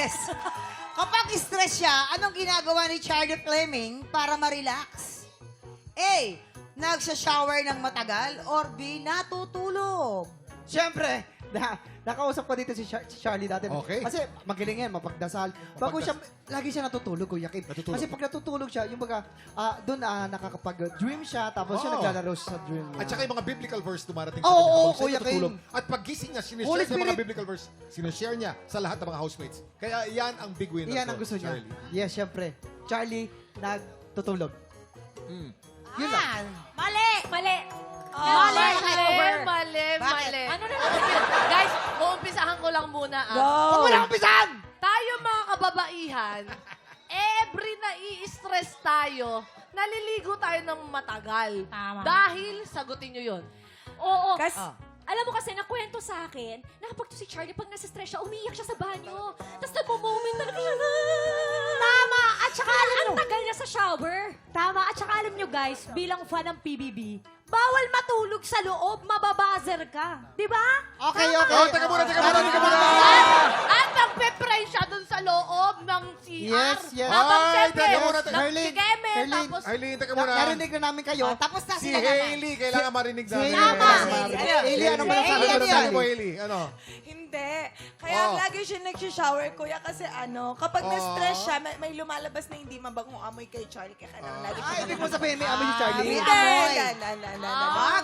stress. Kapag stress siya, anong ginagawa ni Charlie Fleming para ma-relax? A. Nagsha-shower ng matagal or B. Natutulog? Siyempre, nakausap ko dito si Charlie dati. Okay. Kasi magaling yan, mapagdasal. Bago siya, lagi siya natutulog, Kuya Kim. Natutulog. Kasi pag natutulog siya, yung baga, doon nakakapag-dream siya, tapos siya Oo. naglalaro sa dream niya. At saka yung mga biblical verse dumarating Oo, kanya habang siya Kuya natutulog. Kim. At paggising niya, Holy sinishare niya mga Spirit. biblical verse. Sinishare niya sa lahat ng mga housemates. Kaya yan ang big winner Iyan ko, ang gusto niya. Charlie. Yes, siyempre. Charlie, nagtutulog. Mm. Yun lang. Ah, Mali! Mali! Mali. Mali! Bakit? Mali! Ano na naman yun? Guys, uumpisahan ko lang muna. Huwag mo na umpisan! Tayo mga kababaihan, every nai-stress tayo, naliligo tayo ng matagal. Tama. Dahil, sagutin nyo yun. Oo. Ah. Alam mo kasi, nakwento sa akin, na kapag to si Charlie, pag nasa-stress siya, umiiyak siya sa banyo. Tapos nagmo-moment talaga siya. Tama! At saka alam nyo, ang tagal niya sa shower. Tama. At saka alam nyo guys, bilang fan ng PBB, bawal matulog sa loob, mababazer ka. Di ba? Okay, okay. Oh, teka muna. At nagpe-pray siya dun sa loob ng CR. Yes, yes. Habang Ay, syempre, teka muna, teka. nagsigeme, Herlin. tapos... Arlene, teka muna. Narinig na namin kayo. Tapos na Si sila naman. Hailey, kailangan marinig Si namin. Hailey. Tama. Hailey, ano ba Hailey, sabi ano mo yan? Sabi mo, Hailey, ano? Hindi. Kaya Oh. lagi siya nag-shower, kuya, kasi kapag Oh. na-stress siya, may lumalabas na hindi mabagong amoy kay Charlie. Kaya kailangan lagi siya. Ay, ibig mo sabihin, may amoy si Charlie. May Hindi. amoy. Na.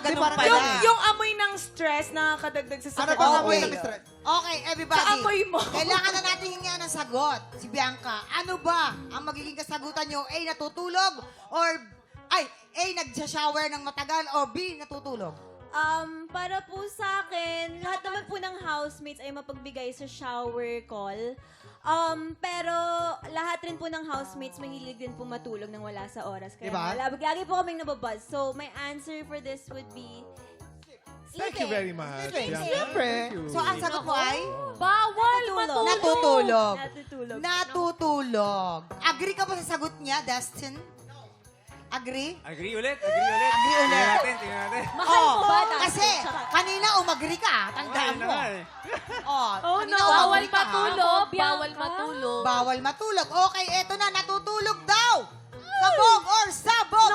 Ganun parang pala. Yung amoy ng stress na kadagdag sa Ano sakit. bang ng amoy ulo. ng stress? Okay, everybody. Sa amoy mo. Kailangan na natin hingihan ng sagot. Si Bianca, ano ba ang magiging kasagutan nyo? A, natutulog? Or, A, nagsha-shower ng matagal? O B, natutulog? Para po sa akin, lahat naman po ng housemates ay mapagbigay sa shower call. Pero lahat rin po ng housemates mahilig din po matulog nang wala sa oras. Kaya Diba? lagi po kaming nababuzz. So, my answer for this would be Thank you very much. Sleeping. Bianca. Siyempre. Thank you. So, ang sagot mo ay? Bawal matulog. Natutulog. natutulog. Natutulog. Agree ka ba sa sagot niya, Dustin? Agree? Agree ulit. Agree ulit. Tingnan natin. Mahal mo ba, Dustin? Kasi kanina umagri ka. Tandaan mo. Oh, kanina Bawal umagri ka. matulog. Ako, Bianca. Bawal matulog. Bawal matulog. Okay, eto na. Natutulog daw. Sabog or sabog?